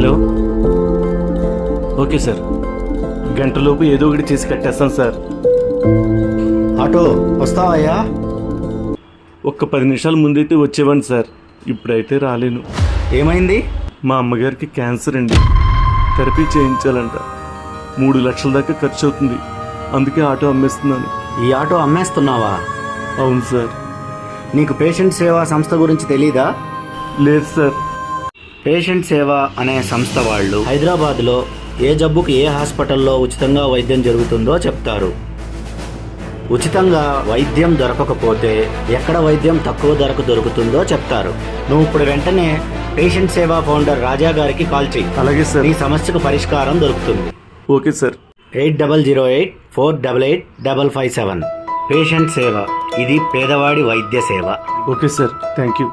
Hello. Okay sir, గంటలోపు ఏదో ఒకటి చేసి కట్టేస్తాను సార్. ఆటో వస్తావయ్యా? ఒక్క 10 నిమిషాల ముందైతే వచ్చేవాడిని సార్, ఇప్పుడైతే రాలేను. ఏమైంది? మా అమ్మగారికి క్యాన్సర్ అండి, థెరపీ చేయించాలంట. 3 లక్షల దాకా ఖర్చు అవుతుంది, అందుకే ఆటో అమ్మేస్తున్నాను. ఈ ఆటో అమ్మేస్తున్నావా? అవును సార్. నీకు పేషెంట్ సేవా సంస్థ గురించి తెలీదా? లేదు సార్. పేషెంట్ సేవ అనే సంస్థ వాళ్ళు హైదరాబాద్లో ఏ జబ్బుకి ఏ హాస్పిటల్లో ఉచితంగా వైద్యం జరుగుతుందో చెప్తారు. ఉచితంగా వైద్యం దొరకకపోతే ఎక్కడ వైద్యం తక్కువ ధరకు దొరుకుతుందో చెప్తారు. నువ్వు ఇప్పుడు వెంటనే పేషెంట్ సేవా ఫౌండర్ రాజా గారికి కాల్ చెయ్యి. అలాగే సార్. నీ సమస్యకు పరిష్కారం దొరుకుతుంది. Okay sir. 8008485557. పేషెంట్ సేవ, ఇది పేదవాడి వైద్య సేవ. Okay sir, thank you.